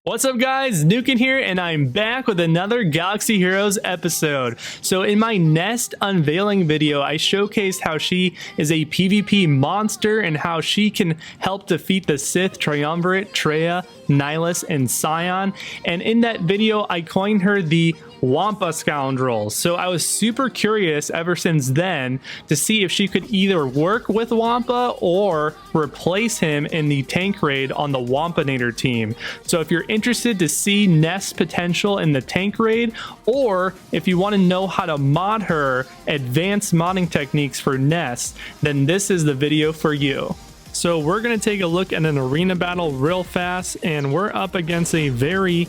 What's up guys, Nukin here, and I'm back with another Galaxy Heroes episode. So in my Nest unveiling video, I showcased how she is a PvP monster and how she can help defeat the Sith Triumvirate, Qi'Ra, Nihilus, and Scion. And in that video, I coined her the Wampa Scoundrel. So I was super curious ever since then to see if she could either work with Wampa or replace him in the tank raid on the Wampanator team. So if you're interested to see Nest's potential in the tank raid, or if you want to know how to mod her, advanced modding techniques for Nest, then this is the video for you. So we're going to take a look at an arena battle real fast, and we're up against a very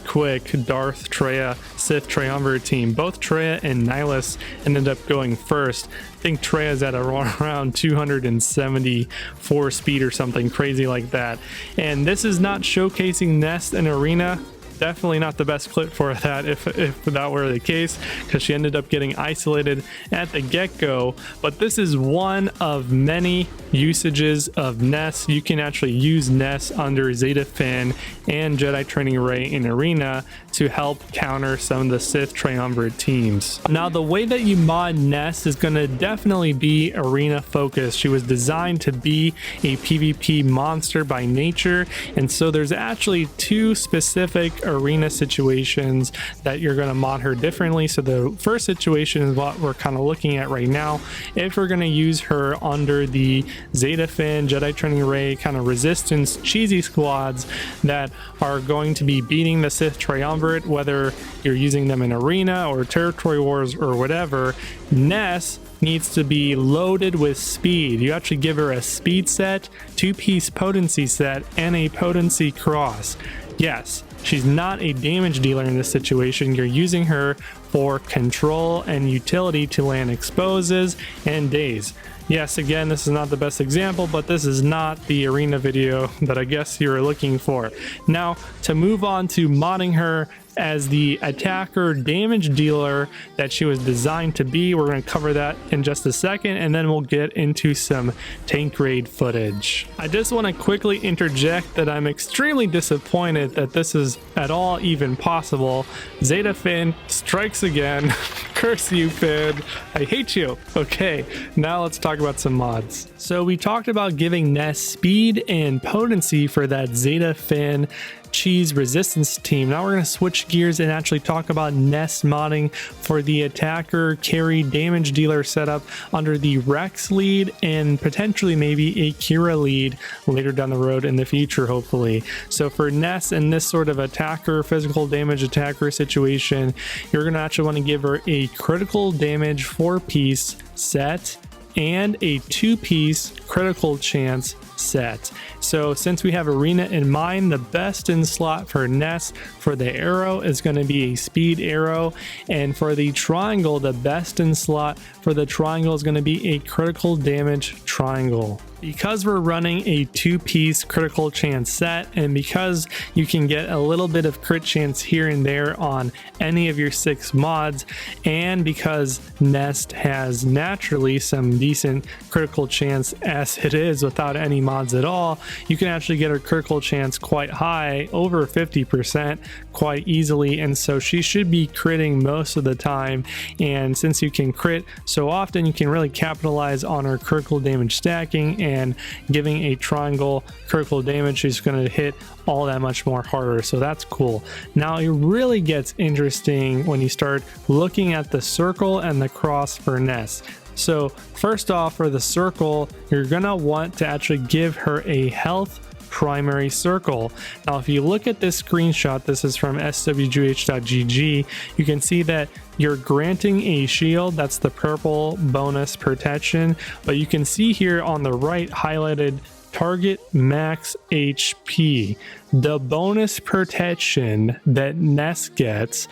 quick Darth Qi'Ra Sith Triumvirate team. Both Qi'Ra and Nihilus ended up going first. I think Qi'Ra's at around 274 speed or something crazy like that. And this is not showcasing Nest in arena. Definitely not the best clip for that if that were the case, because she ended up getting isolated at the get-go. But this is one of many usages of Nest. You can actually use Nest under Zeta Fin and Jedi Training Ray in arena to help counter some of the Sith Triumvirate teams. Now the way that you mod Nest is going to definitely be arena focused. She was designed to be a PvP monster by nature, and so there's actually two specific arena situations that you're going to mod her differently. So the first situation is what we're kind of looking at right now. If we're going to use her under the Zeta Fin, Jedi Training Ray kind of resistance cheesy squads that are going to be beating the Sith Triumvirate, whether you're using them in arena or territory wars or whatever, Nest needs to be loaded with speed. You actually give her a speed set, two-piece potency set, and a potency cross. Yes, she's not a damage dealer in this situation. You're using her for control and utility to land exposes and daze. Yes, again, this is not the best example, but this is not the arena video that I guess you were looking for. Now, to move on to modding her as the attacker damage dealer that she was designed to be, we're going to cover that in just a second, and then we'll get into some tank raid footage. I just want to quickly interject that I'm extremely disappointed that this is at all even possible. Zeta Fin strikes again. Curse you, Finn. I hate you. Okay, now let's talk about some mods. So we talked about giving Nest speed and potency for that Zeta Fin cheese resistance team. Now we're going to switch gears and actually talk about Nest modding for the attacker carry damage dealer setup under the Rex lead and potentially maybe a Qi'Ra lead later down the road in the future, hopefully. So for Nest in this sort of attacker, physical damage attacker situation, you're going to actually want to give her a critical damage 4-piece set and a 2-piece critical chance set. So since we have arena in mind, the best in slot for Nest for the arrow is going to be a speed arrow, and for the triangle, the best in slot for the triangle is going to be a critical damage triangle. Because we're running a 2-piece critical chance set, and because you can get a little bit of crit chance here and there on any of your 6 mods, and because Nest has naturally some decent critical chance as it is without any mods at all, you can actually get her critical chance quite high, over 50%, quite easily, and so she should be critting most of the time. And since you can crit so often, you can really capitalize on her critical damage stacking, and giving a triangle critical damage, she's going to hit all that much more harder. So that's cool. Now it really gets interesting when you start looking at the circle and the cross for Nest. So first off, for the circle, you're gonna want to actually give her a health primary circle. Now if you look at this screenshot, this is from SwGoH.gg, you can see that you're granting a shield, that's the purple bonus protection, but you can see here on the right highlighted target max HP. The bonus protection that Ness gets,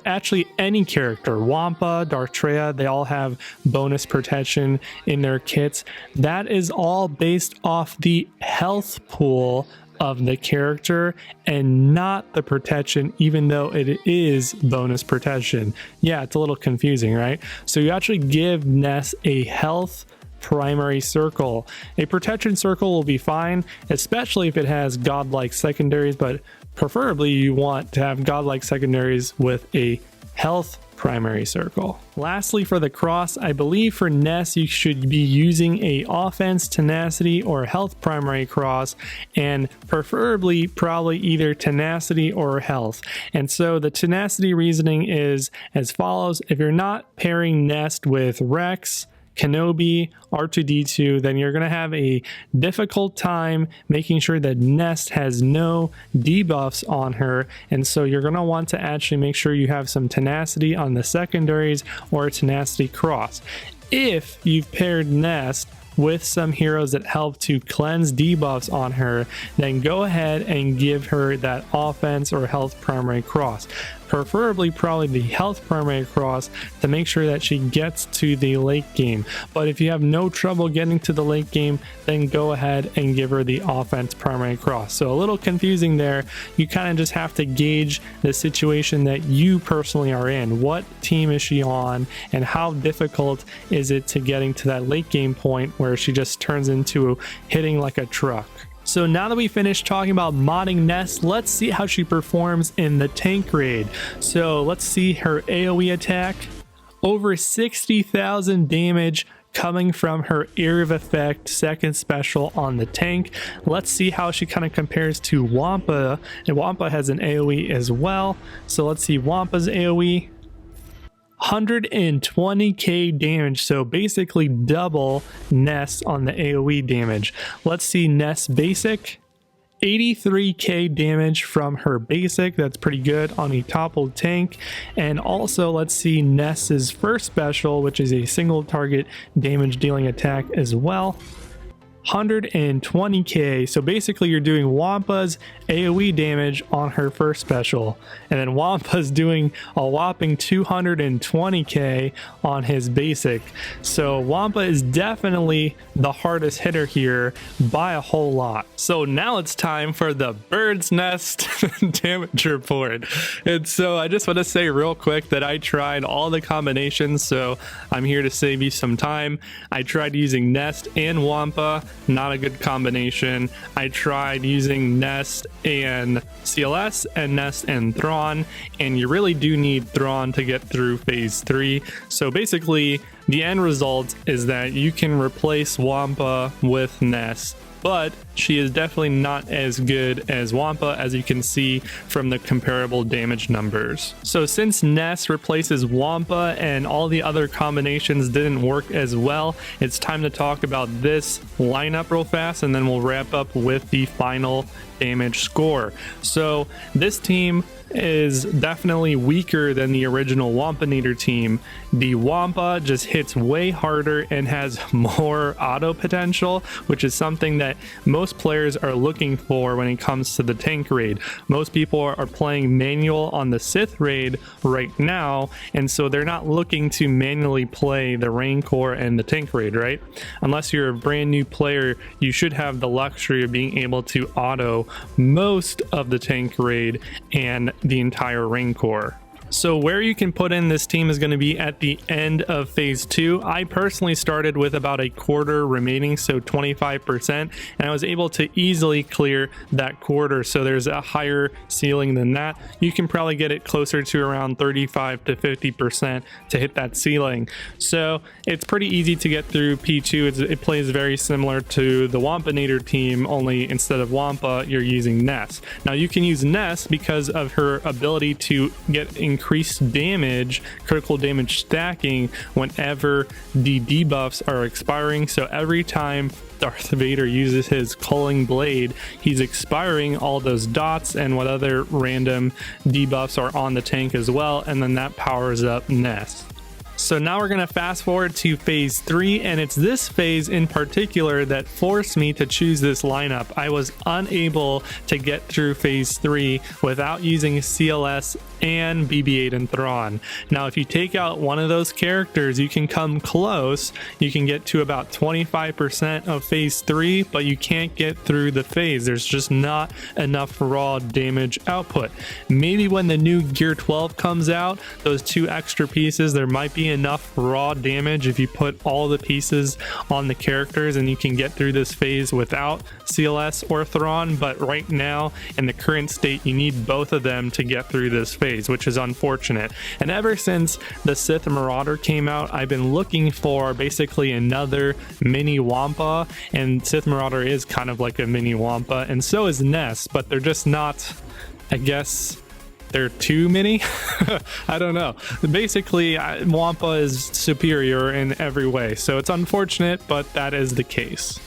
actually any character, Wampa, Darktraea, they all have bonus protection in their kits. That is all based off the health pool of the character and not the protection, even though it is bonus protection. Yeah, it's a little confusing, right? So you actually give Ness a health primary circle. A protection circle will be fine, especially if it has godlike secondaries, but preferably you want to have godlike secondaries with a health primary circle. Lastly, for the cross, I believe for Ness you should be using a offense, tenacity, or health primary cross, and preferably probably either tenacity or health. And so the tenacity reasoning is as follows: if you're not pairing Ness with Rex, Kenobi, R2D2, then you're going to have a difficult time making sure that Ness has no debuffs on her, and so you're going to want to actually make sure you have some tenacity on the secondaries or a tenacity cross. If you've paired Ness with some heroes that help to cleanse debuffs on her, then go ahead and give her that offense or health primary cross. Preferably probably the health primary cross to make sure that she gets to the late game. But if you have no trouble getting to the late game, then go ahead and give her the offense primary cross. So a little confusing there. You kind of just have to gauge the situation that you personally are in. What team is she on, and how difficult is it to getting to that late game point where she just turns into hitting like a truck. So now that we finished talking about modding Ness, let's see how she performs in the tank raid. So let's see her AoE attack. Over 60,000 damage coming from her Area of Effect second special on the tank. Let's see how she kind of compares to Wampa, and Wampa has an AoE as well. So let's see Wampa's AoE. 120k damage, so basically double Ness on the AoE damage. Let's see Ness basic. 83k damage from her basic, that's pretty good on a toppled tank. And also let's see Ness's first special, which is a single target damage dealing attack as well. 120k, so basically you're doing Wampa's AoE damage on her first special, and then Wampa's doing a whopping 220k on his basic. So Wampa is definitely the hardest hitter here by a whole lot. So now it's time for the bird's nest damage report. And so I just want to say real quick that I tried all the combinations, so I'm here to save you some time. I tried using Nest and Wampa, not a good combination. I tried using Nest and CLS and Nest and Thrawn, and you really do need Thrawn to get through phase 3. So basically the end result is that you can replace Wampa with Nest, but she is definitely not as good as Wampa, as you can see from the comparable damage numbers. So since Ness replaces Wampa and all the other combinations didn't work as well, it's time to talk about this lineup real fast, and then we'll wrap up with the final damage score. So this team is definitely weaker than the original Wampanator team. The Wampa just hits way harder and has more auto potential, which is something that most players are looking for when it comes to the tank raid. Most people are playing manual on the Sith raid right now, and so they're not looking to manually play the Rancor and the tank raid, right? Unless you're a brand new player, you should have the luxury of being able to auto most of the tank raid and the entire Rancor. So where you can put in this team is going to be at the end of phase 2. I personally started with about a quarter remaining, so 25%, and I was able to easily clear that quarter. So there's a higher ceiling than that. You can probably get it closer to around 35 to 50% to hit that ceiling. So it's pretty easy to get through P2. It plays very similar to the Wampanator team, only instead of Wampa, you're using Ness. Now you can use Ness because of her ability to get increased damage, critical damage stacking whenever the debuffs are expiring. So every time Darth Vader uses his culling blade, he's expiring all those dots and what other random debuffs are on the tank as well, and then that powers up Ness. So now we're going to fast forward to phase 3, and it's this phase in particular that forced me to choose this lineup. I was unable to get through phase 3 without using CLS and BB-8 and Thrawn. Now if you take out one of those characters, you can come close. You can get to about 25% of phase 3, but you can't get through the phase. There's just not enough raw damage output. Maybe when the new Gear 12 comes out, those 2 extra pieces, there might be enough raw damage if you put all the pieces on the characters and you can get through this phase without CLS or Thrawn. But right now in the current state, you need both of them to get through this phase, which is unfortunate. And ever since the Sith Marauder came out, I've been looking for basically another mini Wampa, and Sith Marauder is kind of like a mini Wampa, and so is Ness, but they're just not, I guess they're too many. I don't know. Basically, Wampa is superior in every way, so it's unfortunate, but that is the case.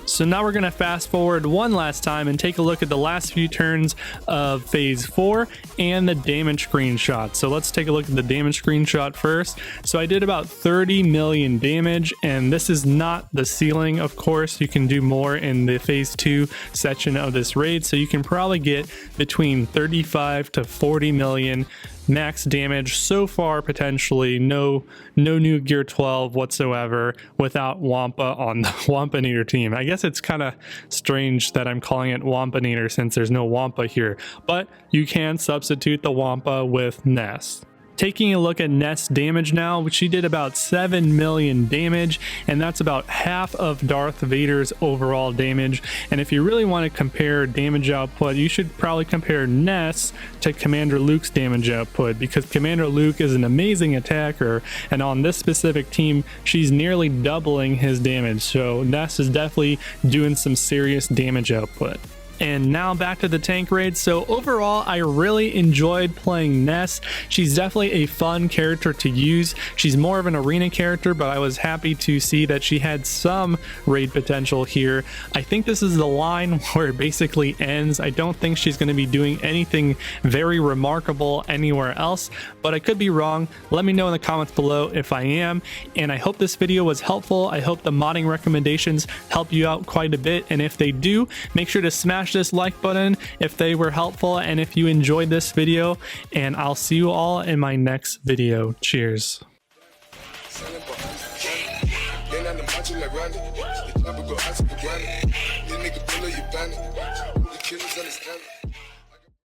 So now we're going to fast forward one last time and take a look at the last few turns of phase 4 and the damage screenshot. So let's take a look at the damage screenshot first. So I did about 30 million damage, and this is not the ceiling, of course. You can do more in the phase 2 section of this raid, so you can probably get between 35 to 40 million max damage so far. Potentially no new Gear 12 whatsoever without Wampa on the Wampanator team. I guess it's kind of strange that I'm calling it Wampanator since there's no Wampa here, but you can substitute the Wampa with Ness. Taking a look at Ness damage now, she did about 7 million damage, and that's about half of Darth Vader's overall damage. And if you really want to compare damage output, you should probably compare Ness to Commander Luke's damage output, because Commander Luke is an amazing attacker, and on this specific team, she's nearly doubling his damage. So Ness is definitely doing some serious damage output. And now back to the tank raid. So overall, I really enjoyed playing Ness. She's definitely a fun character to use. She's more of an arena character, but I was happy to see that she had some raid potential here. I think this is the line where it basically ends. I don't think she's going to be doing anything very remarkable anywhere else, but I could be wrong. Let me know in the comments below if I am. And I hope this video was helpful. I hope the modding recommendations help you out quite a bit. And if they do, make sure to smash this like button if they were helpful and if you enjoyed this video, and I'll see you all in my next video. Cheers. Killers understand it.